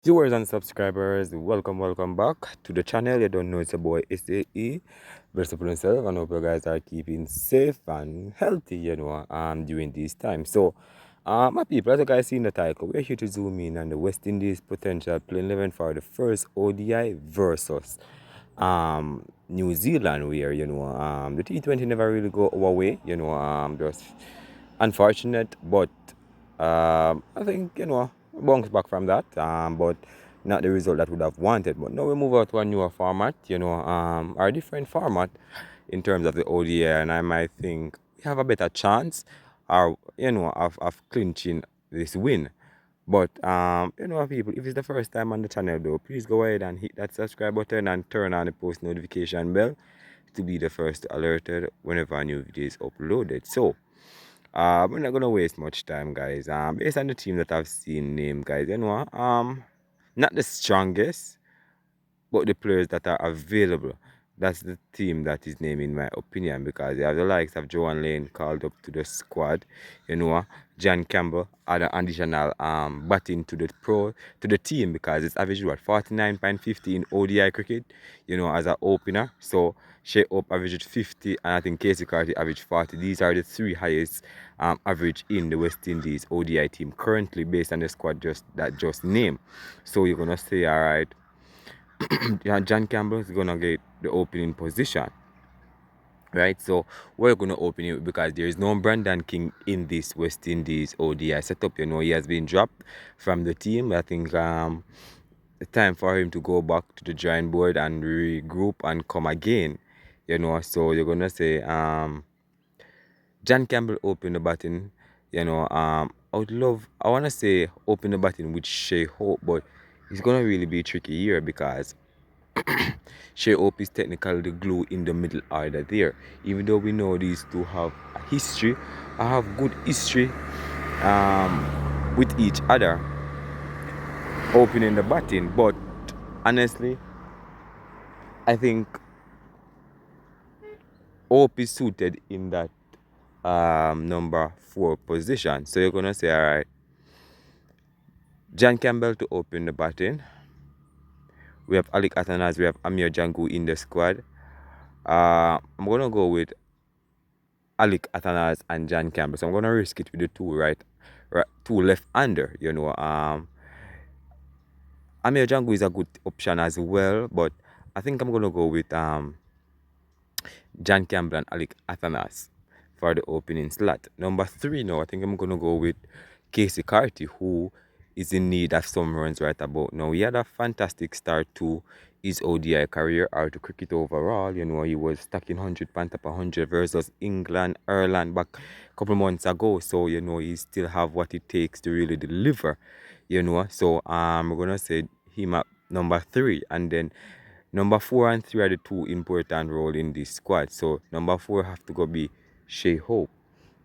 Viewers and subscribers, welcome back to the channel. You don't know it's a boy SAE. Best of myself, and hope you guys are keeping safe and healthy, during these times. So, my people, as you guys see in the title, we're here to zoom in on the West Indies potential playing 11 for the first ODI versus New Zealand, where the T20 never really go our way, just unfortunate, but I think bounce back from that, but not the result that would have wanted. But now we move out to a newer format, or a different format in terms of the ODI, and I might think we have a better chance, or of clinching this win. But people, if it's the first time on the channel though, please go ahead and hit that subscribe button and turn on the post notification bell to be the first alerted whenever a new video is uploaded. So we're not gonna waste much time, guys. Based on the team that I've seen named, guys, not the strongest, but the players that are available. That's the team that is named, in my opinion, because you have the likes of Joan Lane called up to the squad, John Campbell add an additional batting to the team because it's averaged what 49.50 in ODI cricket, as an opener. So Shea Hope averaged 50, and I think Casey Carty averaged 40. These are the three highest average in the West Indies ODI team currently based on the squad just named. So you're gonna say, all right, John Campbell is gonna get the opening position, right? So we're gonna open it because there is no Brandon King in this West Indies ODI setup. He has been dropped from the team. I think it's time for him to go back to the drawing board and regroup and come again. So you're gonna say John Campbell open the batting. I wanna say open the batting with Shea Hope, but it's gonna really be tricky here because Shea Hope is technically the glue in the middle order there. Even though we know these two have a history, I have good history with each other opening the batting. But honestly, I think Hope is suited in that number 4 position. So you're gonna say, all right, John Campbell to open the batting. We have Alec Atanas, we have Amir Jangu in the squad. I'm gonna go with Alec Atanas and John Campbell. So I'm gonna risk it with the two left under. Amir Jangu is a good option as well, but I think I'm gonna go with John Campbell and Alec Atanas for the opening slot. Number 3 now, I think I'm gonna go with Casey Carty, who is in need of some runs right about now. He had a fantastic start to his ODI career or to cricket overall. He was stacking 100 pan top 100 versus England, Ireland back a couple months ago. So, he still have what it takes to really deliver, So, we're going to say him at number 3. And then number 4 and 3 are the two important role in this squad. So, number 4 have to go be Shea Hope.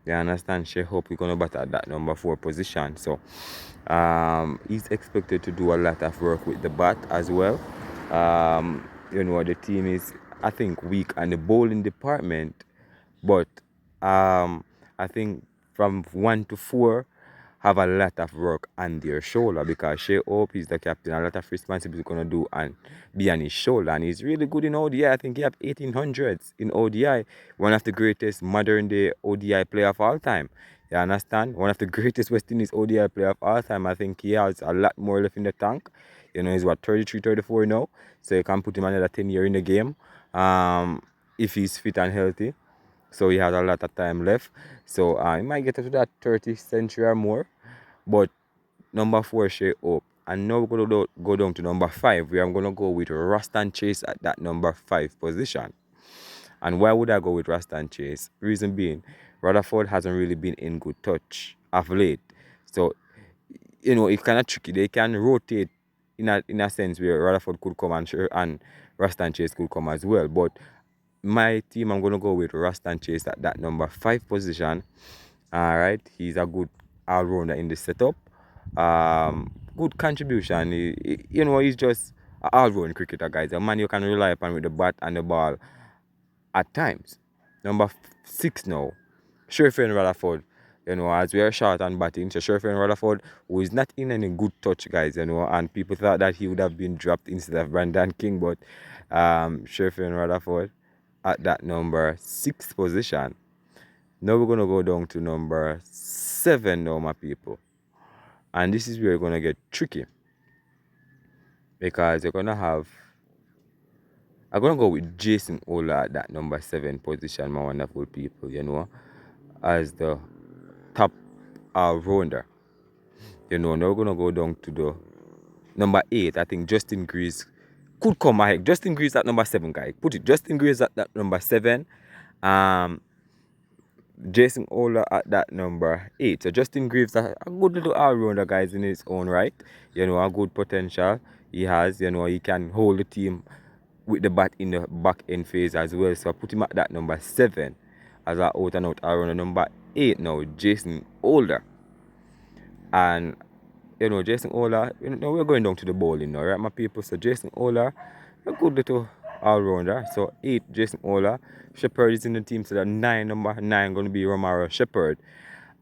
You understand? Shea Hope is going to bat at that number 4 position. So, he's expected to do a lot of work with the bat as well. The team is, I think, weak on the bowling department, but I think from 1 to 4 have a lot of work on their shoulder because Shea Hope is the captain. A lot of responsibility he's going to do and be on his shoulder. And he's really good in ODI. I think he have 1800s in ODI. One of the greatest modern day ODI player of all time. You understand? One of the greatest West Indies ODI player of all time. I think he has a lot more left in the tank. He's what, 33, 34 now. So you can put him another 10 years in the game if he's fit and healthy. So he has a lot of time left. So he might get to that 30th century or more. But number 4, Shea Hope. And now we're going to go down to number 5, where I'm going to go with Ruston Chase at that number 5 position. And why would I go with Ruston Chase? Reason being, Rutherford hasn't really been in good touch of late. So, it's kind of tricky. They can rotate in a sense where Rutherford could come and Ruston Chase could come as well. But my team, I'm going to go with Ruston Chase at that number 5 position. All right. He's a good all-rounder in the setup. Good contribution. He's just an all-round cricketer, guys. A man you can rely upon with the bat and the ball at times. Number 6 now, Sherfield Rutherford. You know, as we are short on batting, so Sherfield Rutherford, who is not in any good touch, guys, you know, and people thought that he would have been dropped instead of Brandon King, but Sherfield Rutherford at that number 6 position. Now we're going to go down to number 7 now, my people. And this is where you're going to get tricky. Because you're going to have... I'm going to go with Jason Ola at that number 7 position, my wonderful people, you know, as the top rounder. You know, now we're going to go down to the number 8. I think Justin Greaves could come ahead. Justin Greaves at number 7, guys. Put it. Justin Greaves at that number 7. Jason Ola at that number 8. So Justin Greaves, a good little all-rounder, guys, in his own right. You know, a good potential he has. You know, he can hold the team with the bat in the back end phase as well. So I put him at that number 7 as an out and out all-rounder. Number 8 now, Jason Ola. And you know, Jason Ola, you know, we're going down to the bowling now, right, my people? So Jason Ola, a good little all-rounder. So 8, Jason Ola. Shepherd is in the team, so that number 9 going to be Romaro Shepherd.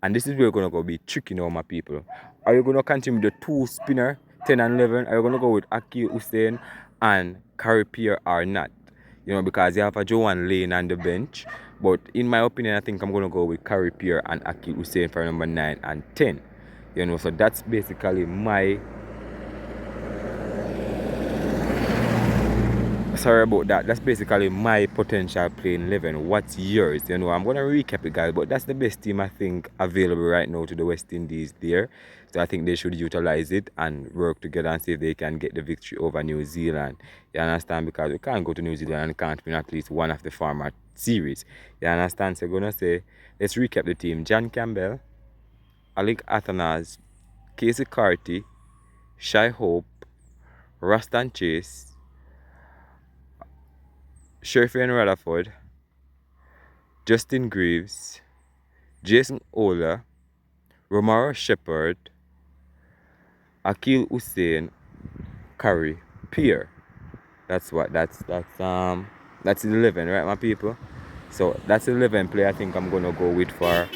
And this is where we're going to go be tricky now, my people. Are you going to continue with the 2 spinner, 10 and 11? Are you going to go with Akil Hussain and Carey Pierre or not? You know, because you have a Joanne Lane on the bench. But in my opinion, I think I'm going to go with Carey Pierre and Akil Hussain for number 9 and 10. You know, so that's basically my... Sorry about that. That's basically my potential playing 11. What's yours? You know, I'm going to recap it, guys. But that's the best team, I think, available right now to the West Indies there. So I think they should utilize it and work together and see if they can get the victory over New Zealand. You understand? Because we can't go to New Zealand and can't win at least one of the format series. You understand? So I'm going to say, let's recap the team. John Campbell, Alec Athanas, Casey Carty, Shai Hope, Ruston Chase, Sherfield Rutherford, Justin Greaves, Jason Ola, Romaro Shepherd, Akil Hussain, Carey Pierre. That's 11, right, my people? So that's 11 play I think I'm gonna go with for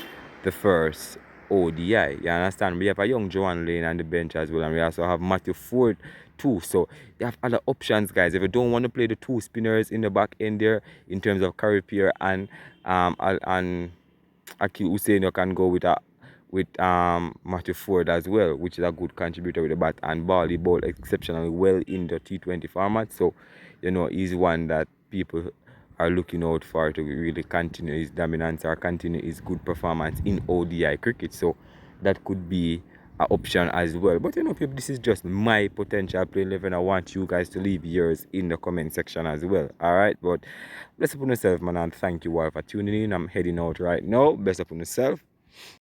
the first ODI. You understand? We have a young Joanne Lane on the bench as well, and we also have Matthew Ford too. So you have other options, guys. If you don't want to play the 2 spinners in the back end there, in terms of Carey Pierre and Akil Hussain, you can go with Matthew Ford as well, which is a good contributor with the bat and ball. He bowled exceptionally well in the T20 format, so you know he's one that people are looking out for to really continue his dominance or continue his good performance in ODI cricket. So that could be an option as well. But you know, people, this is just my potential play 11. I want you guys to leave yours in the comment section as well. Alright, but bless up on yourself, man, and thank you all for tuning in. I'm heading out right now. Bless up on yourself.